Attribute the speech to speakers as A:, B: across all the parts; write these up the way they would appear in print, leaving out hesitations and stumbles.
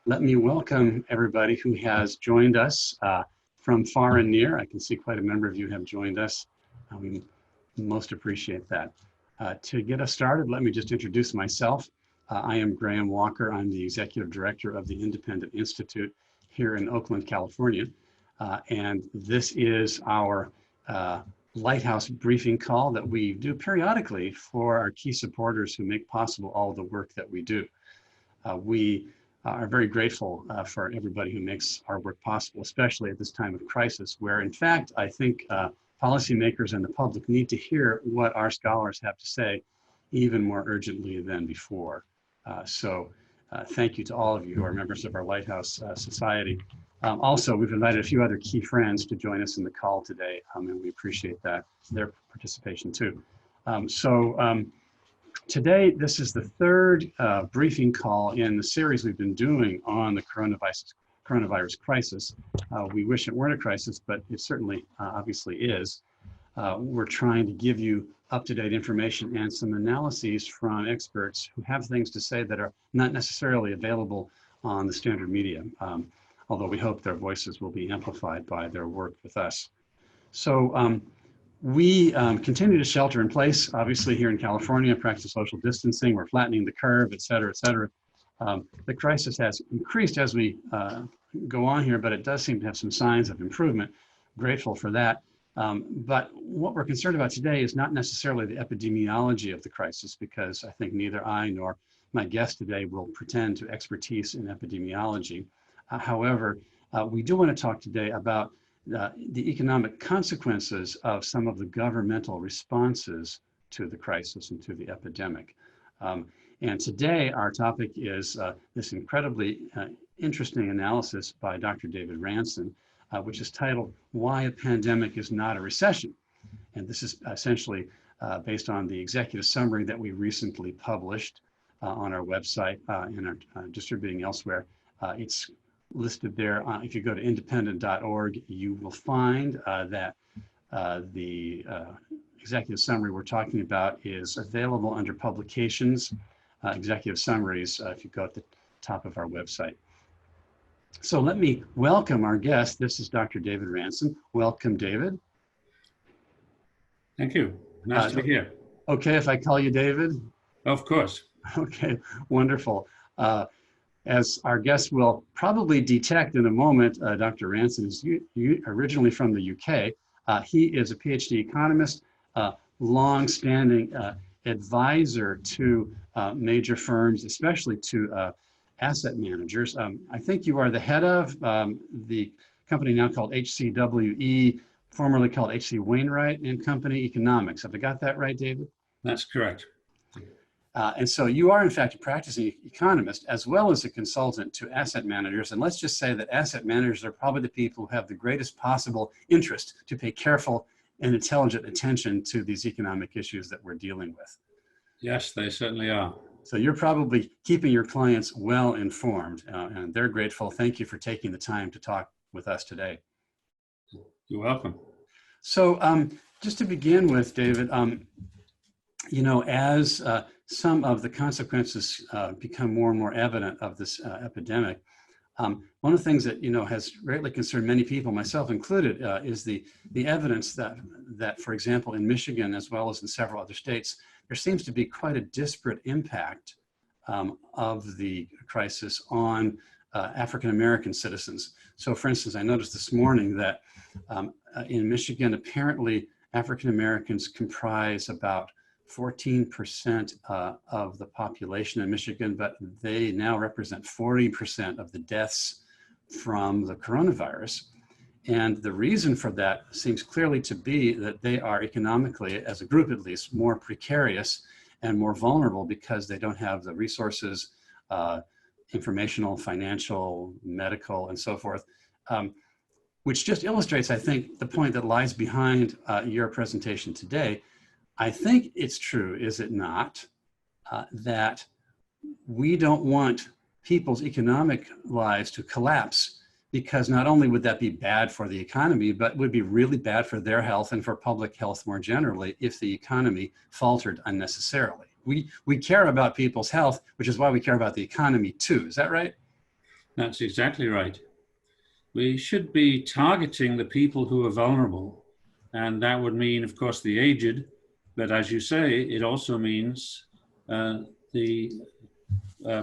A: Let me welcome everybody who has joined us from far and near. I can see quite a number of you have joined us. We most appreciate that. To get us started, let me just introduce myself. I am Graham Walker. I'm the Executive Director of the Independent Institute here in Oakland, California. And this is our Lighthouse briefing call that we do periodically for our key supporters who make possible all the work that we do. We are very grateful for everybody who makes our work possible, especially at this time of crisis, where in fact, I think policymakers and the public need to hear what our scholars have to say even more urgently than before. So thank you to all of you who are members of our Lighthouse Society. Also, we've invited a few other key friends to join us in the call today, and we appreciate that, their participation too. Today, this is the third briefing call in the series we've been doing on the coronavirus crisis. We wish it weren't a crisis, but it certainly obviously is. We're trying to give you up-to-date information and some analyses from experts who have things to say that are not necessarily available on the standard media, although we hope their voices will be amplified by their work with us. So we continue to shelter in place, obviously here in California, practice social distancing, we're flattening the curve, et cetera, et cetera. The crisis has increased as we go on here, but it does seem to have some signs of improvement. Grateful for that. But what we're concerned about today is not necessarily the epidemiology of the crisis, because I think neither I nor my guest today will pretend to expertise in epidemiology. However, we do want to talk today about the economic consequences of some of the governmental responses to the crisis and to the epidemic. And today our topic is this incredibly interesting analysis by Dr. David Ranson, which is titled, "Why a Pandemic is Not a Recession." And this is essentially based on the executive summary that we recently published on our website and are distributing elsewhere. It's listed there. If you go to independent.org, you will find that the executive summary we're talking about is available under publications, executive summaries, if you go at the top of our website. So let me welcome our guest. This is Dr. David Ranson. Welcome, David.
B: Thank you. Nice to be here.
A: Okay, if I call you David?
B: Of course.
A: Okay, wonderful. As our guest will probably detect in a moment, Dr. Ranson is originally from the UK. He is a Ph.D. economist, long-standing advisor to major firms, especially to asset managers. I think you are the head of the company now called HCWE, formerly called H.C. Wainwright and Company Economics. Have I got that right, David?
B: That's correct.
A: And so you are, in fact, a practicing economist as well as a consultant to asset managers. And let's just say that asset managers are probably the people who have the greatest possible interest to pay careful and intelligent attention to these economic issues that we're dealing with.
B: Yes, they certainly are.
A: So you're probably keeping your clients well informed, and they're grateful. Thank you for taking the time to talk with us today.
B: You're welcome.
A: So just to begin with, David, you know, as some of the consequences become more and more evident of this epidemic, one of the things that, you know, has greatly concerned many people, myself included, is the evidence that, for example, in Michigan, as well as in several other states, there seems to be quite a disparate impact of the crisis on African-American citizens. So for instance, I noticed this morning that in Michigan, apparently African-Americans comprise about 14% of the population in Michigan, but they now represent 40% of the deaths from the coronavirus. And the reason for that seems clearly to be that they are economically, as a group at least, more precarious and more vulnerable because they don't have the resources, informational, financial, medical, and so forth, which just illustrates, I think, the point that lies behind your presentation today. I think it's true, is it not, that we don't want people's economic lives to collapse, because not only would that be bad for the economy, but would be really bad for their health and for public health more generally if the economy faltered unnecessarily. We care about people's health, which is why we care about the economy too. Is that right?
B: That's exactly right. We should be targeting the people who are vulnerable. And that would mean, of course, the aged. But as you say, it also means the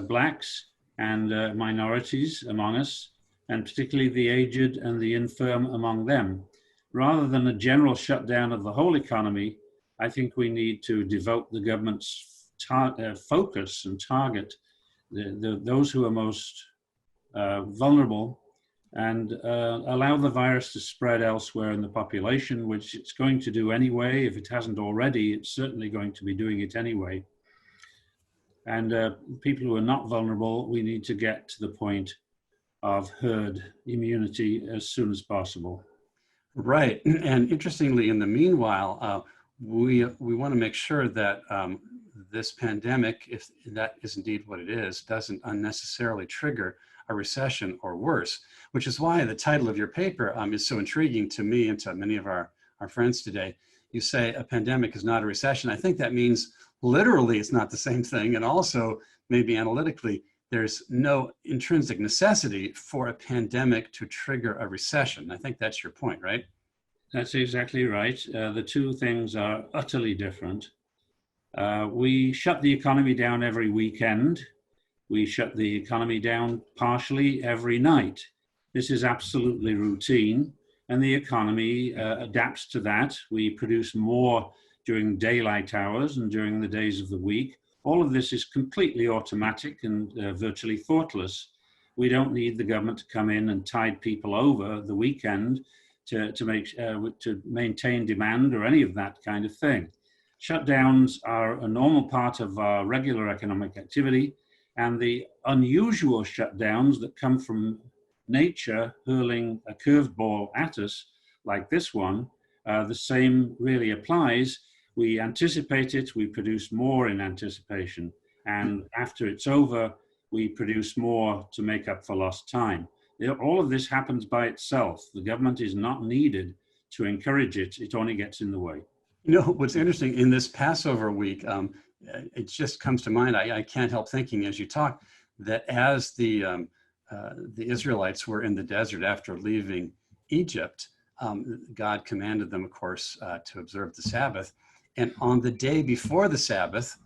B: blacks and minorities among us, and particularly the aged and the infirm among them. Rather than a general shutdown of the whole economy, I think we need to devote the government's focus and target those who are most vulnerable and allow the virus to spread elsewhere in the population, which it's going to do anyway. If it hasn't already, it's certainly going to be doing it anyway. And people who are not vulnerable, we need to get to the point of herd immunity as soon as possible.
A: Right. And interestingly, in the meanwhile, we want to make sure that this pandemic, if that is indeed what it is, doesn't unnecessarily trigger a recession or worse, which is why the title of your paper is so intriguing to me and to many of our friends today. You say a pandemic is not a recession. I think that means literally it's not the same thing, and also maybe analytically, there's no intrinsic necessity for a pandemic to trigger a recession. I think that's your point, right?
B: That's exactly right. The two things are utterly different. We shut the economy down every weekend. We shut the economy down partially every night. This is absolutely routine, and the economy adapts to that. We produce more during daylight hours and during the days of the week. All of this is completely automatic and virtually thoughtless. We don't need the government to come in and tide people over the weekend to maintain demand or any of that kind of thing. Shutdowns are a normal part of our regular economic activity, and the unusual shutdowns that come from nature hurling a curved ball at us, like this one, the same really applies. We anticipate it, we produce more in anticipation, and after it's over, we produce more to make up for lost time. All of this happens by itself. The government is not needed to encourage it, it only gets in the way.
A: You know, what's interesting in this Passover week, it just comes to mind, I can't help thinking as you talk, that as the Israelites were in the desert after leaving Egypt, God commanded them, of course, to observe the Sabbath. And on the day before the Sabbath,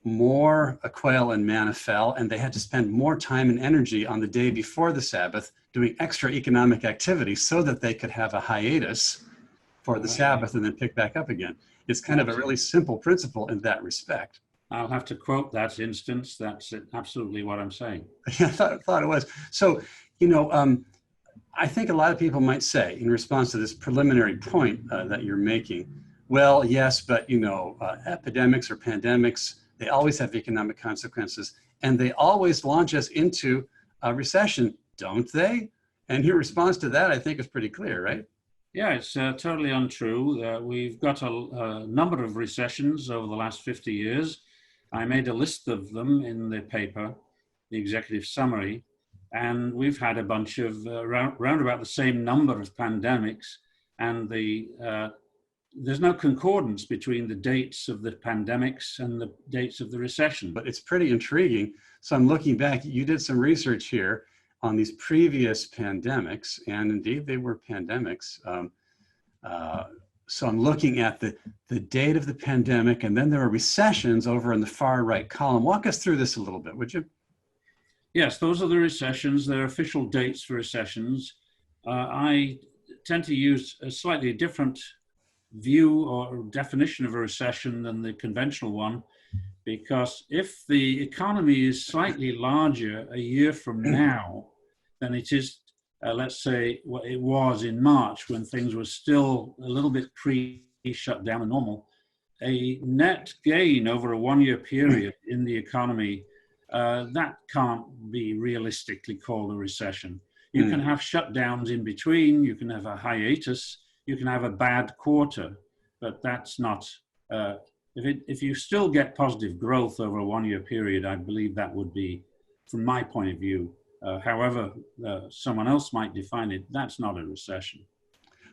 A: more quail and manna fell, and they had to spend more time and energy on the day before the Sabbath doing extra economic activity so that they could have a hiatus for the Sabbath and then pick back up again. It's kind of a really simple principle in that respect.
B: I'll have to quote that instance. That's absolutely what I'm saying.
A: Yeah, I thought it was. So, you know, I think a lot of people might say in response to this preliminary point that you're making, well, yes, but, you know, epidemics or pandemics, they always have economic consequences, and they always launch us into a recession, don't they? And your response to that, I think, is pretty clear, right?
B: Yeah, it's totally untrue. We've got a number of recessions over the last 50 years. I made a list of them in the paper, the executive summary, and we've had a bunch of round about the same number of pandemics, and there's no concordance between the dates of the pandemics and the dates of the recession.
A: But it's pretty intriguing. So I'm looking back, you did some research here on these previous pandemics, and indeed they were pandemics. So I'm looking at the date of the pandemic, and then there are recessions over in the far right column. Walk us through this a little bit, would you?
B: Yes, those are the recessions. They're official dates for recessions. I tend to use a slightly different view or definition of a recession than the conventional one, because if the economy is slightly larger a year from now than it is, let's say, what it was in March when things were still a little bit pre-shutdown and normal, a net gain over a one-year period in the economy, that can't be realistically called a recession. You can have shutdowns in between, you can have a hiatus, you can have a bad quarter, but that's not, if you still get positive growth over a one-year period, I believe that would be, from my point of view, however someone else might define it, that's not a recession.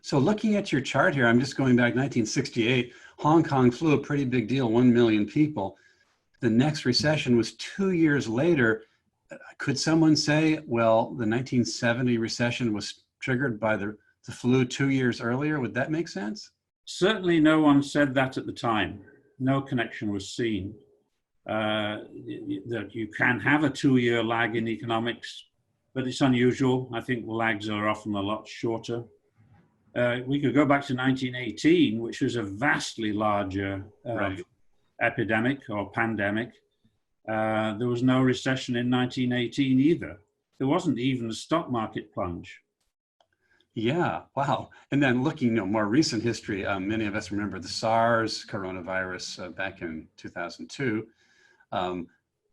A: So looking at your chart here, I'm just going back 1968, Hong Kong flu, a pretty big deal, 1 million people. The next recession was 2 years later. could someone say, well, the 1970 recession was triggered by the flu 2 years earlier? Would that make sense?
B: Certainly no one said that at the time. No connection was seen. That you can have a 2-year lag in economics, but it's unusual. I think lags are often a lot shorter. We could go back to 1918, which was a vastly larger epidemic or pandemic. There was no recession in 1918 either. There wasn't even a stock market plunge.
A: Yeah, wow. And then looking at more recent history, many of us remember the SARS coronavirus back in 2002.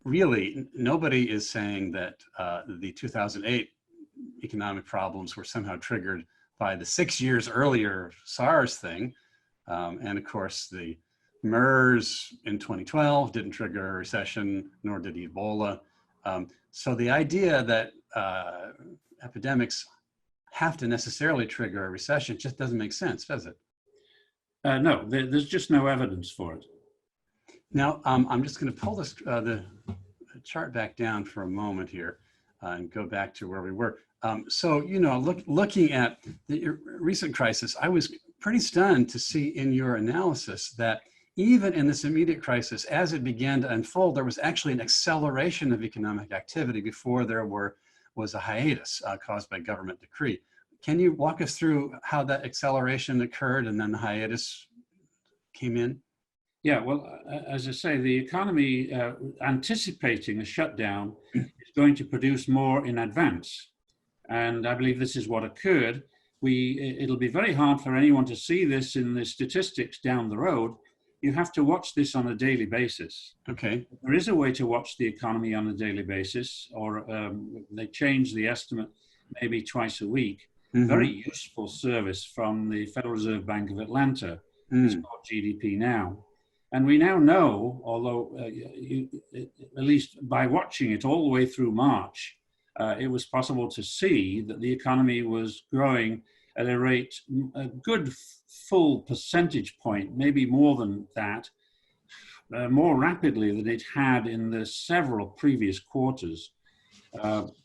A: Really, nobody is saying that the 2008 economic problems were somehow triggered by the 6 years earlier SARS thing. And of course, the MERS in 2012 didn't trigger a recession, nor did Ebola. So the idea that epidemics have to necessarily trigger a recession just doesn't make sense, does it?
B: No, there's just no evidence for it.
A: Now, I'm just going to pull this the chart back down for a moment here and go back to where we were. So, you know, looking at the recent crisis, I was pretty stunned to see in your analysis that even in this immediate crisis, as it began to unfold, there was actually an acceleration of economic activity before there was a hiatus caused by government decree. Can you walk us through how that acceleration occurred and then the hiatus came in?
B: Yeah, well, as I say, the economy anticipating a shutdown is going to produce more in advance. And I believe this is what occurred. It'll be very hard for anyone to see this in the statistics down the road. You have to watch this on a daily basis.
A: Okay.
B: There is a way to watch the economy on a daily basis, or they change the estimate maybe twice a week. Mm-hmm. Very useful service from the Federal Reserve Bank of Atlanta. It's called GDP Now. And we now know, although at least by watching it all the way through March, it was possible to see that the economy was growing at a rate, a good full percentage point, maybe more than that, more rapidly than it had in the several previous quarters.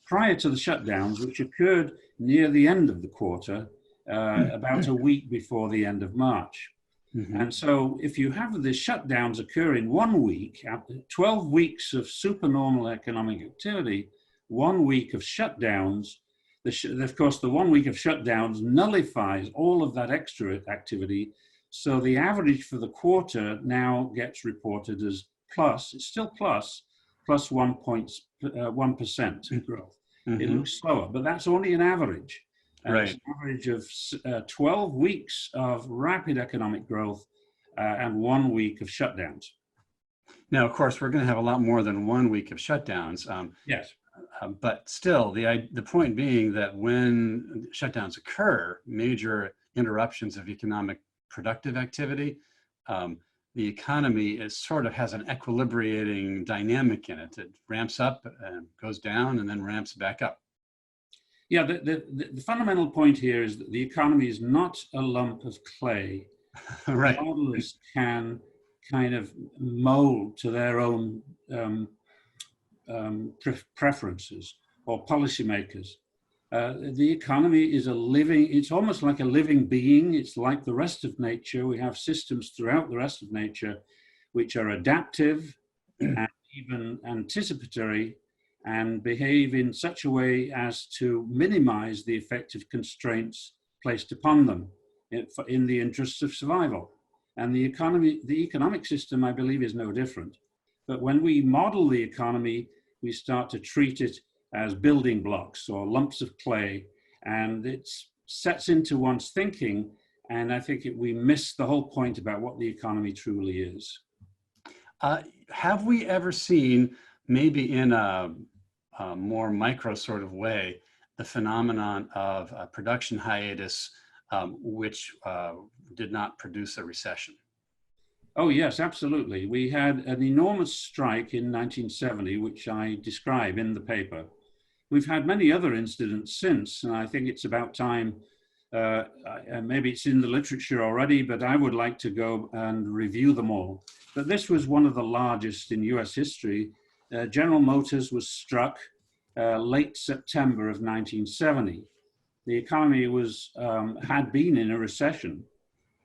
B: Prior to the shutdowns, which occurred near the end of the quarter, about a week before the end of March. Mm-hmm. And so if you have the shutdowns occur in 1 week, after 12 weeks of supernormal economic activity, 1 week of shutdowns, of course, the 1 week of shutdowns nullifies all of that extra activity. So the average for the quarter now gets reported as plus, it's still plus 1% growth. Mm-hmm. It looks slower, but that's only an average. Right. It's an average of 12 weeks of rapid economic growth and 1 week of shutdowns.
A: Now, of course, we're going to have a lot more than 1 week of shutdowns.
B: Yes.
A: But still, the point being that when shutdowns occur, major interruptions of economic productive activity, the economy is sort of has an equilibrating dynamic in it. It ramps up and goes down and then ramps back up.
B: Yeah, the fundamental point here is that the economy is not a lump of clay.
A: Right.
B: Modelers can kind of mold to their own preferences, or policymakers. The economy is it's almost like a living being. It's like the rest of nature. We have systems throughout the rest of nature which are adaptive and even anticipatory, and behave in such a way as to minimize the effect of constraints placed upon them in the interests of survival. And the economic system, I believe, is no different. But when we model the economy, we start to treat it as building blocks or lumps of clay, and it sets into one's thinking. And I think we miss the whole point about what the economy truly is.
A: Have we ever seen, maybe in a more micro sort of way, the phenomenon of a production hiatus, which did not produce a recession?
B: Oh, yes, absolutely. We had an enormous strike in 1970, which I describe in the paper. We've had many other incidents since, and I think it's about time, maybe it's in the literature already, but I would like to go and review them all. But this was one of the largest in US history. General Motors was struck late September of 1970. The economy had been in a recession.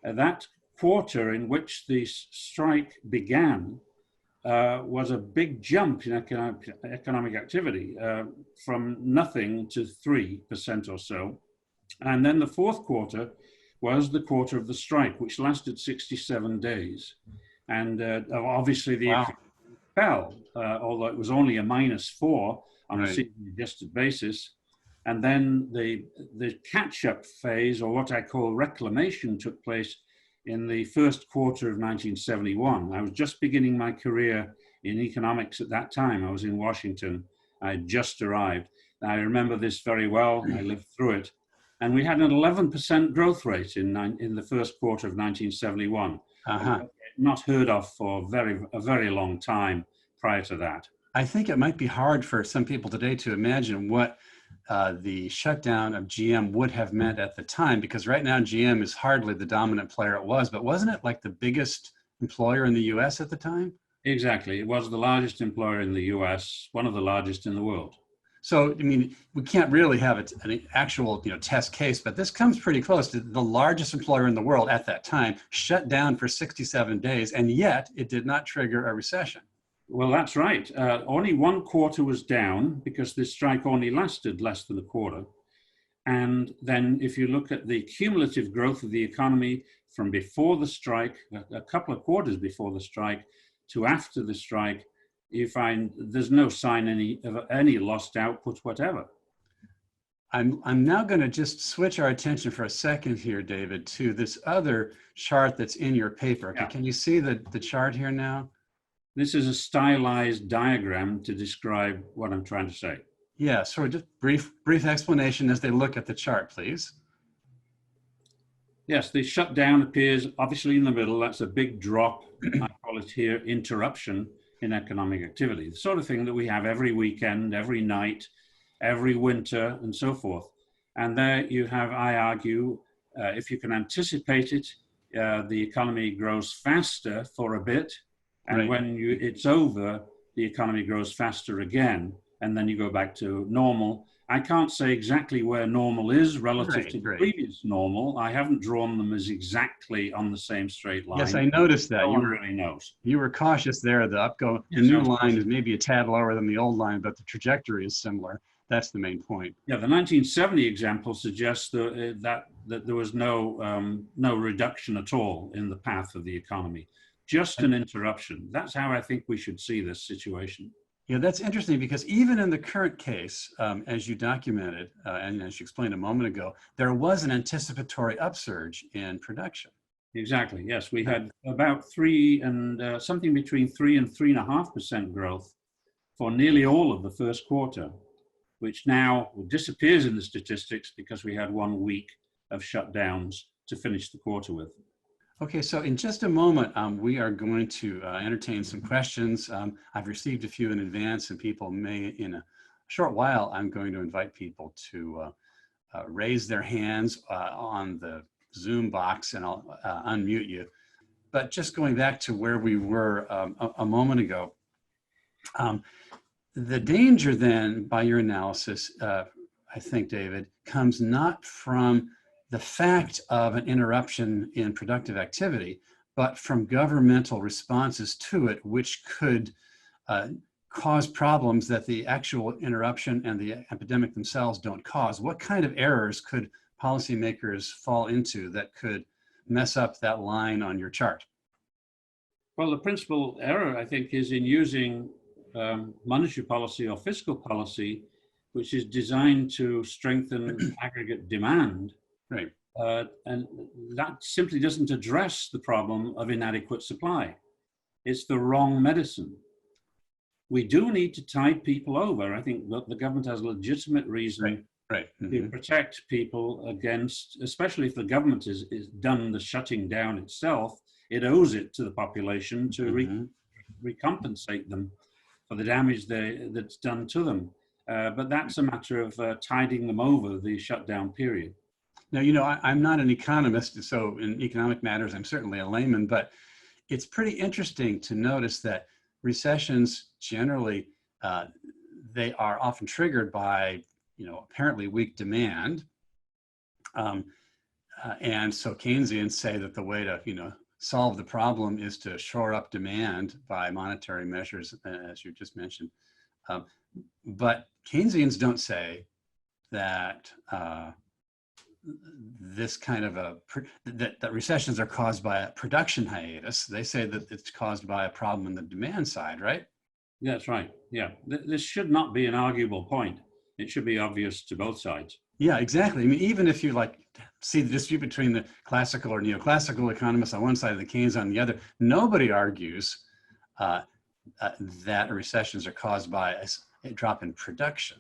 B: That quarter in which the strike began was a big jump in economic activity from nothing to 3% or so. And then the fourth quarter was the quarter of the strike, which lasted 67 days. And obviously the economy fell, although it was only a -4 on a seasonally adjusted basis. And then the catch-up phase, or what I call reclamation, took place in the first quarter of 1971. I was just beginning my career in economics at that time. I was in Washington. I had just arrived. I remember this very well. I lived through it. And we had an 11% growth rate in the first quarter of 1971. Not heard of for a very long time prior to that.
A: I think it might be hard for some people today to imagine what the shutdown of GM would have meant at the time, because right now GM is hardly the dominant player it was, but wasn't it like the biggest employer in the US at the time?
B: Exactly. It was the largest employer in the US, one of the largest in the world.
A: So, I mean, we can't really have an actual, test case, but this comes pretty close to the largest employer in the world at that time, shut down for 67 days, and yet it did not trigger a recession.
B: Well, that's right. Only one quarter was down because this strike only lasted less than a quarter. And then if you look at the cumulative growth of the economy from before the strike, a couple of quarters before the strike, to after the strike, you find there's no sign of any lost output whatever.
A: I'm now going to just switch our attention for a second here, David, to this other chart that's in your paper. Okay, can you see the chart here now?
B: This is a stylized diagram to describe what I'm trying to say.
A: Yeah, so just brief explanation as they look at the chart, please.
B: Yes, the shutdown appears obviously in the middle. That's a big drop. I call it here interruption in economic activity, the sort of thing that we have every weekend, every night, every winter, and so forth. And there you have, I argue, if you can anticipate it, the economy grows faster for a bit. And when it's over, the economy grows faster again, and then you go back to normal. I can't say exactly where normal is relative to the previous normal. I haven't drawn them as exactly on the same straight line.
A: Yes, I noticed that.
B: No one really knows.
A: You were cautious there. The new line is maybe a tad lower than the old line, but the trajectory is similar. That's the main point.
B: Yeah, the 1970 example suggests that there was no reduction at all in the path of the economy. Just an interruption. That's how I think we should see this situation.
A: Yeah, that's interesting because even in the current case, as you documented and as you explained a moment ago, there was an anticipatory upsurge in production.
B: Exactly. Yes, we had about something between 3 and 3.5% growth for nearly all of the first quarter, which now disappears in the statistics because we had 1 week of shutdowns to finish the quarter with.
A: Okay, so in just a moment, we are going to entertain some questions. I've received a few in advance, and people may, in a short while, I'm going to invite people to raise their hands on the Zoom box, and I'll unmute you. But just going back to where we were a moment ago, the danger then, by your analysis, I think, David, comes not from the fact of an interruption in productive activity, but from governmental responses to it, which could cause problems that the actual interruption and the epidemic themselves don't cause. What kind of errors could policymakers fall into that could mess up that line on your chart?
B: Well, the principal error, I think, is in using monetary policy or fiscal policy, which is designed to strengthen aggregate demand.
A: Right.
B: And that simply doesn't address the problem of inadequate supply. It's the wrong medicine. We do need to tide people over. I think the government has a legitimate reason to protect people against, especially if the government is done the shutting down itself, it owes it to the population to recompensate them for the damage that's done to them. But that's a matter of tiding them over the shutdown period.
A: Now, I'm not an economist, so in economic matters, I'm certainly a layman, but it's pretty interesting to notice that recessions generally, they are often triggered by, apparently weak demand. And so Keynesians say that the way to, solve the problem is to shore up demand by monetary measures, as you just mentioned. But Keynesians don't say that this kind of that recessions are caused by a production hiatus. They say that it's caused by a problem in the demand side, right?
B: That's right. Yeah, this should not be an arguable point. It should be obvious to both sides.
A: Yeah, exactly. I mean, even if you see the dispute between the classical or neoclassical economists on one side and the Keynes on the other, nobody argues that recessions are caused by a drop in production.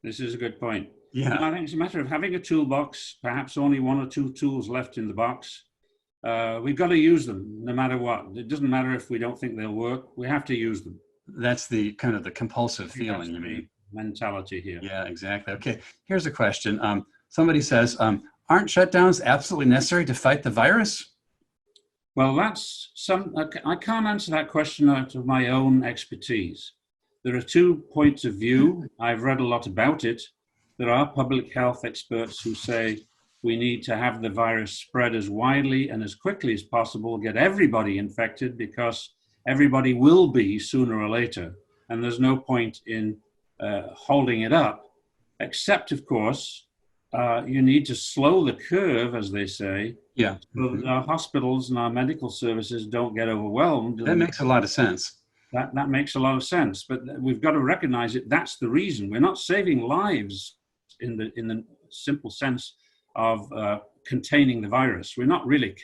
B: This is a good point.
A: Yeah.
B: I think it's a matter of having a toolbox, perhaps only one or two tools left in the box. We've got to use them no matter what. It doesn't matter if we don't think they'll work. We have to use them.
A: That's the kind of the compulsive feeling, you mean?
B: Mentality here.
A: Yeah, exactly. Okay, here's a question. Somebody says, aren't shutdowns absolutely necessary to fight the virus?
B: Well, I can't answer that question out of my own expertise. There are 2 points of view. I've read a lot about it. There are public health experts who say we need to have the virus spread as widely and as quickly as possible, get everybody infected, because everybody will be sooner or later. And there's no point in holding it up, except, of course, you need to slow the curve, as they say.
A: Yeah.
B: So that our hospitals and our medical services don't get overwhelmed.
A: That makes a lot of sense.
B: That makes a lot of sense, but we've got to recognize it. That's the reason. We're not saving lives in the simple sense of containing the virus. We're not really.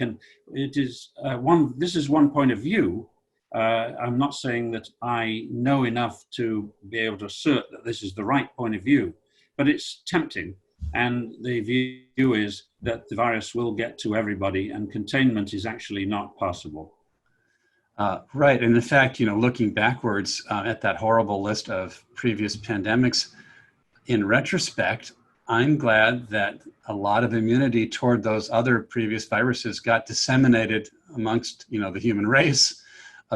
B: This is one point of view. I'm not saying that I know enough to be able to assert that this is the right point of view, but it's tempting. And the view is that the virus will get to everybody and containment is actually not possible.
A: Right. And in fact, looking backwards at that horrible list of previous pandemics, in retrospect, I'm glad that a lot of immunity toward those other previous viruses got disseminated amongst, the human race,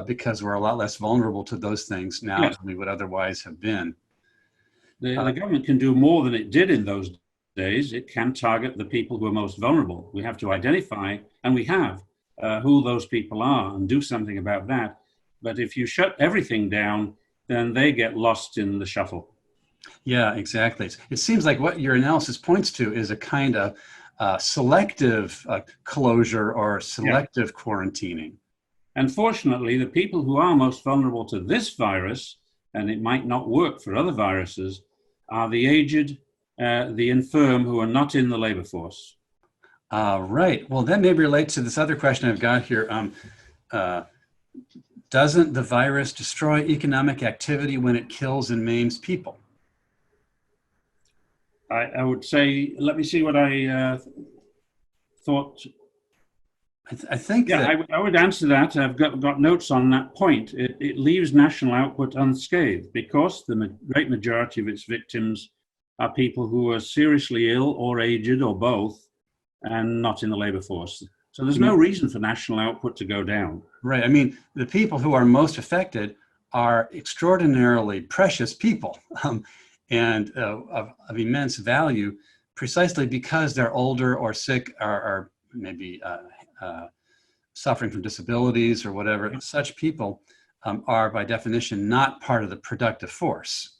A: because we're a lot less vulnerable to those things now than we would otherwise have been.
B: The government can do more than it did in those days. It can target the people who are most vulnerable. We have to identify, and we have, who those people are and do something about that. But if you shut everything down, then they get lost in the shuffle.
A: Yeah, exactly. It seems like what your analysis points to is a kind of selective closure or selective quarantining.
B: Unfortunately, the people who are most vulnerable to this virus, and it might not work for other viruses, are the aged, the infirm who are not in the labor force.
A: Right. Well, that may relate to this other question I've got here. Doesn't the virus destroy economic activity when it kills and maims people?
B: I would say, let me see what I thought.
A: I think that
B: I would answer that. I've got notes on that point. It leaves national output unscathed because the great majority of its victims are people who are seriously ill or aged or both and not in the labor force. So there's no reason for national output to go down.
A: Right. I mean, the people who are most affected are extraordinarily precious people and of immense value, precisely because they're older or sick or maybe suffering from disabilities or whatever. Such people are by definition not part of the productive force.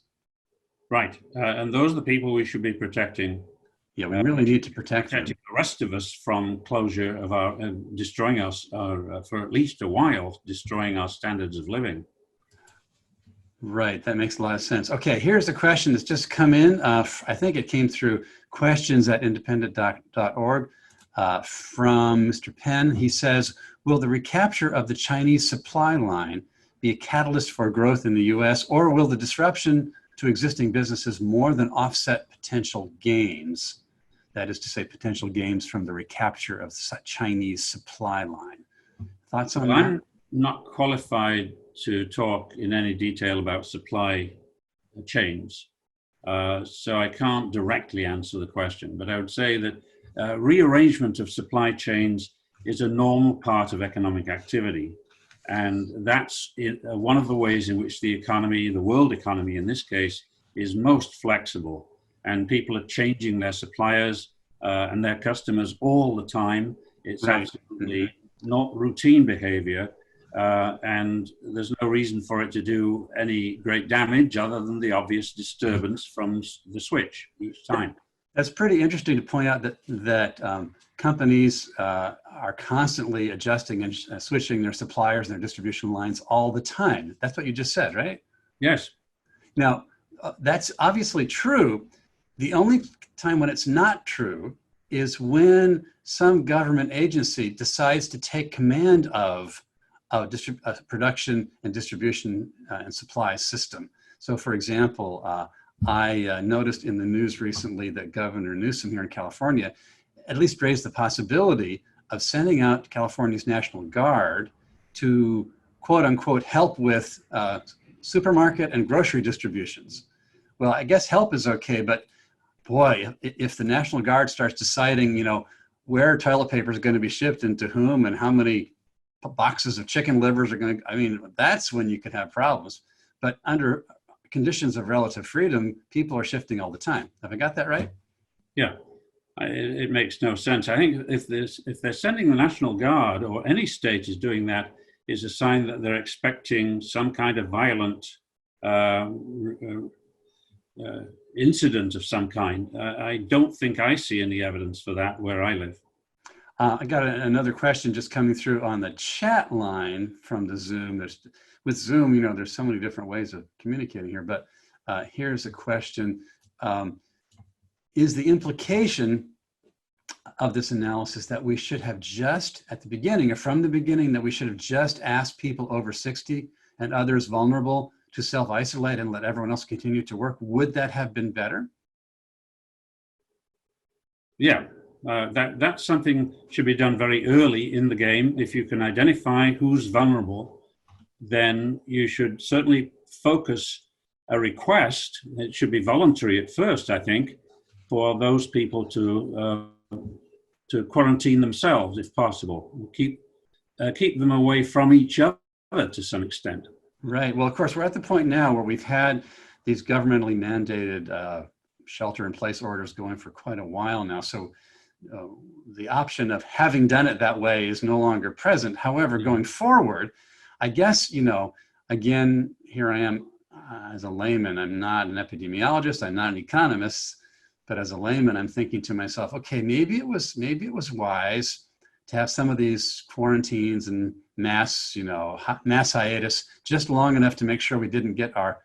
B: Right. And those are the people we should be protecting.
A: Yeah, we really need to protect them.
B: The rest of us from closure of our, destroying us, for at least a while, destroying our standards of living.
A: Right, that makes a lot of sense. Okay, here's a question that's just come in. I think it came through questions@independent.org from Mr. Penn. He says, will the recapture of the Chinese supply line be a catalyst for growth in the US, or will the disruption to existing businesses more than offset potential gains? That is to say, potential gains from the recapture of the Chinese supply line. Thoughts on that?
B: I'm not qualified to talk in any detail about supply chains, so I can't directly answer the question, but I would say that rearrangement of supply chains is a normal part of economic activity. And that's one of the ways in which the economy, the world economy in this case, is most flexible, and people are changing their suppliers and their customers all the time. It's
A: Right.
B: absolutely not routine behavior, and there's no reason for it to do any great damage other than the obvious disturbance from the switch each time.
A: That's pretty interesting to point out that companies are constantly adjusting and switching their suppliers and their distribution lines all the time. That's what you just said, right?
B: Yes.
A: Now, that's obviously true. The only time when it's not true is when some government agency decides to take command of a production and distribution and supply system. So, for example, I noticed in the news recently that Governor Newsom here in California at least raised the possibility of sending out California's National Guard to, quote unquote, help with supermarket and grocery distributions. Well, I guess help is okay, but boy, if the National Guard starts deciding, you know, where toilet paper is going to be shipped and to whom and how many boxes of chicken livers are going to, I mean, that's when you could have problems. But under conditions of relative freedom, people are shifting all the time. Have I got that right?
B: Yeah, it makes no sense. I think if they're sending the National Guard, or any state is doing that, is a sign that they're expecting some kind of violent incident of some kind. I don't think I see any evidence for that where I live.
A: I got another question just coming through on the chat line from the Zoom. With Zoom, you know, there's so many different ways of communicating here, but here's a question. Is the implication of this analysis that we should have just at the beginning, or from the beginning, that we should have just asked people over 60 and others vulnerable to self-isolate and let everyone else continue to work? Would that have been better?
B: Yeah, that's something should be done very early in the game. If you can identify who's vulnerable, then you should certainly focus a request. It should be voluntary at first, I think, for those people to quarantine themselves if possible. Keep them away from each other to some extent.
A: Right. Well, of course, we're at the point now where we've had these governmentally mandated shelter-in-place orders going for quite a while now. So the option of having done it that way is no longer present. However, going forward, I guess, you know, again, here I am as a layman. I'm not an epidemiologist. I'm not an economist. But as a layman, I'm thinking to myself, okay, maybe it was wise to have some of these quarantines and mass hiatus just long enough to make sure we didn't get our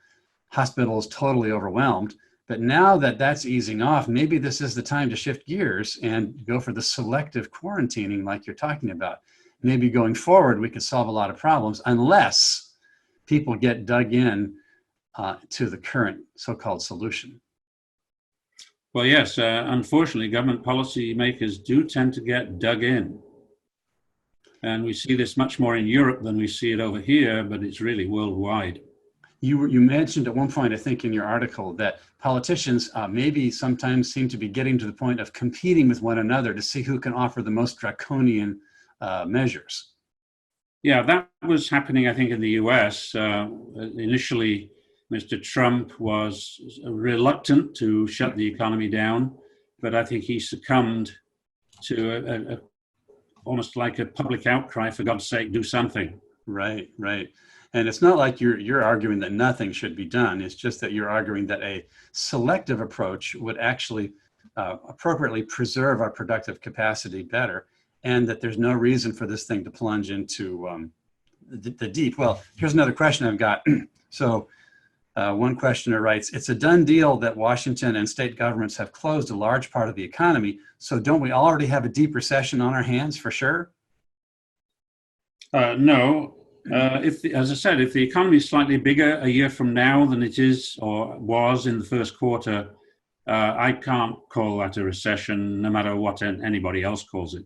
A: hospitals totally overwhelmed. But now that that's easing off, maybe this is the time to shift gears and go for the selective quarantining like you're talking about. Maybe going forward, we could solve a lot of problems unless people get dug in to the current so-called solution.
B: Well, yes, unfortunately, government policy makers do tend to get dug in. And we see this much more in Europe than we see it over here, but it's really worldwide.
A: You mentioned at one point, I think in your article, that politicians maybe sometimes seem to be getting to the point of competing with one another to see who can offer the most draconian measures.
B: Yeah, that was happening, I think, in the US. Initially, Mr. Trump was reluctant to shut the economy down, but I think he succumbed to almost like a public outcry, for God's sake, do something.
A: Right, right. And it's not like you're arguing that nothing should be done. It's just that you're arguing that a selective approach would actually appropriately preserve our productive capacity better, and that there's no reason for this thing to plunge into the deep. Well, here's another question I've got. So one questioner writes, it's a done deal that Washington and state governments have closed a large part of the economy. So don't we already have a deep recession on our hands for sure?
B: No. As I said, if the economy is slightly bigger a year from now than it is or was in the first quarter, I can't call that a recession, no matter what anybody else calls it.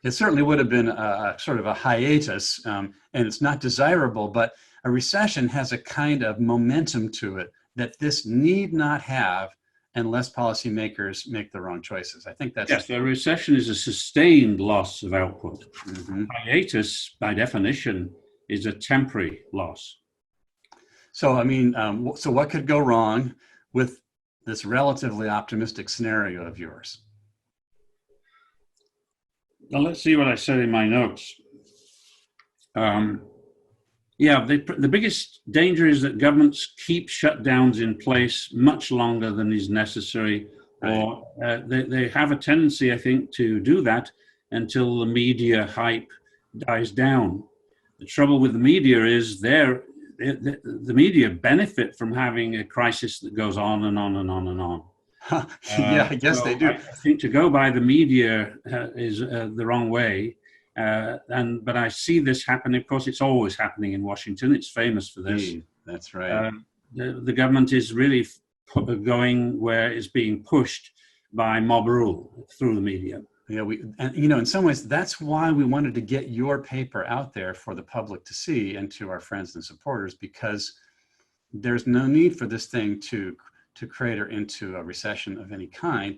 A: It certainly would have been a sort of a hiatus, and it's not desirable, but a recession has a kind of momentum to it that this need not have unless policymakers make the wrong choices. I think that's...
B: Yes, a recession is a sustained loss of output.
A: Mm-hmm.
B: Hiatus, by definition, is a temporary loss.
A: So, I mean, so what could go wrong with this relatively optimistic scenario of yours?
B: Well, let's see what I said in my notes. Yeah, the biggest danger is that governments keep shutdowns in place much longer than is necessary, or they have a tendency, I think, to do that until the media hype dies down. The trouble with the media is the media benefit from having a crisis that goes on and on and on and on.
A: Yeah, I guess they do.
B: I think to go by the media is the wrong way. But I see this happening. Of course, it's always happening in Washington. It's famous for this.
A: That's right.
B: The government is really going where it's being pushed by mob rule through the media.
A: Yeah, and in some ways, that's why we wanted to get your paper out there for the public to see and to our friends and supporters, because there's no need for this thing to crater into a recession of any kind,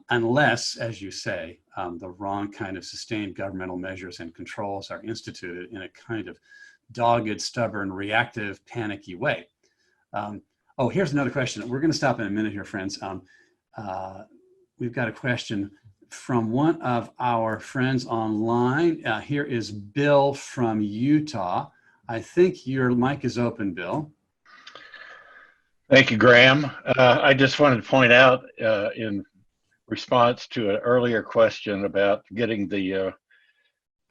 A: unless, as you say, the wrong kind of sustained governmental measures and controls are instituted in a kind of dogged, stubborn, reactive, panicky way. Oh, here's another question. We're going to stop in a minute here, friends. We've got a question from one of our friends online. Here is Bill from Utah. I think your mic is open, Bill.
C: Thank you, Graham. I just wanted to point out in response to an earlier question about getting the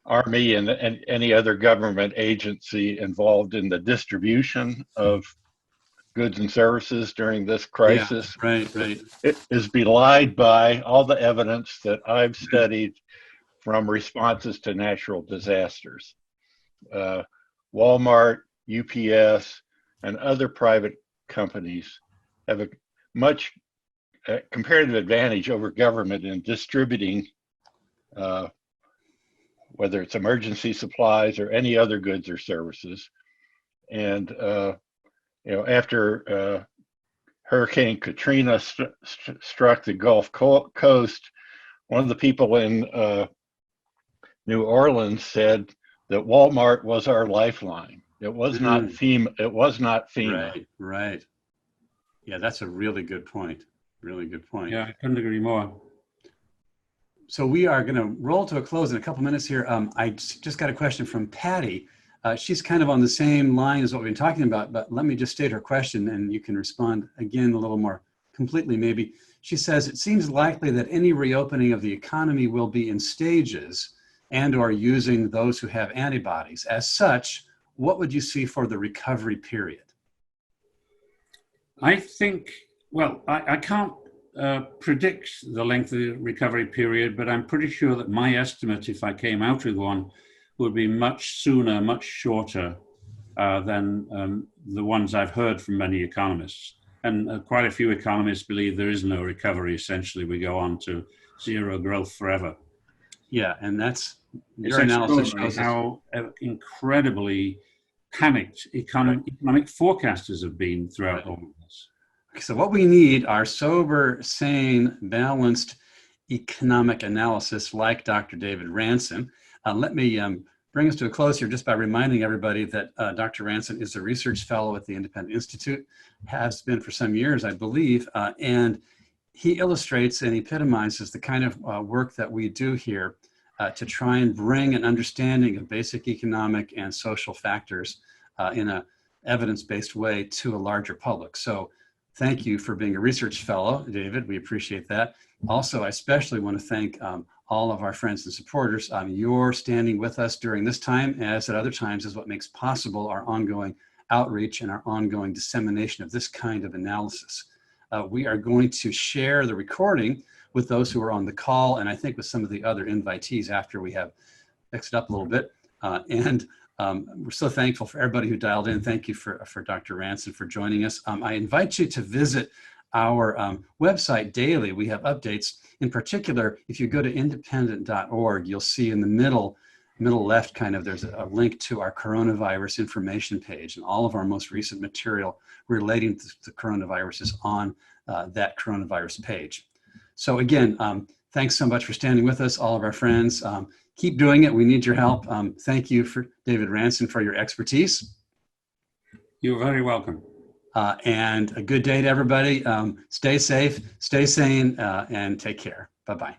C: Army and any other government agency involved in the distribution of goods and services during this crisis.
A: Yeah, right.
C: It is belied by all the evidence that I've studied from responses to natural disasters. Walmart, UPS, and other private companies have a much comparative advantage over government in distributing whether it's emergency supplies or any other goods or services. And after Hurricane Katrina struck the Gulf Coast, one of the people in New Orleans said that Walmart was our lifeline. It was not FEMA. It was not FEMA.
A: Right. Yeah, that's a really good point. Really good point.
B: Yeah, I couldn't agree more.
A: So we are going to roll to a close in a couple minutes here. I just got a question from Patty. She's kind of on the same line as what we've been talking about, but let me just state her question and you can respond again a little more completely maybe. She says, it seems likely that any reopening of the economy will be in stages and or using those who have antibodies. As such, what would you see for the recovery period?
B: I think, well, I can't predict the length of the recovery period, but I'm pretty sure that my estimate, if I came out with one, would be much sooner, much shorter than the ones I've heard from many economists. And quite a few economists believe there is no recovery. Essentially, we go on to zero growth forever.
A: Yeah, and that's your analysis shows
B: how incredibly panicked economic forecasters have been throughout all of this.
A: So what we need are sober, sane, balanced economic analysis like Dr. David Ranson. Let me bring us to a close here just by reminding everybody that Dr. Ranson is a research fellow at the Independent Institute, has been for some years, I believe, and he illustrates and epitomizes the kind of work that we do here to try and bring an understanding of basic economic and social factors in an evidence-based way to a larger public. So thank you for being a research fellow, David. We appreciate that. Also, I especially want to thank all of our friends and supporters. Your standing with us during this time, as at other times, is what makes possible our ongoing outreach and our ongoing dissemination of this kind of analysis. We are going to share the recording with those who are on the call, and I think with some of the other invitees after we have fixed it up a little bit. We're so thankful for everybody who dialed in. Thank you for Dr. Ranson for joining us. I invite you to visit our website daily. We have updates. In particular, if you go to independent.org, you'll see in the middle left there's a link to our coronavirus information page, and all of our most recent material relating to the coronavirus is on that coronavirus page. So again, thanks so much for standing with us, all of our friends. Keep doing it. We need your help. Thank you for David Ranson for your expertise.
B: You're very welcome.
A: And a good day to everybody. Stay safe, stay sane, and take care. Bye-bye.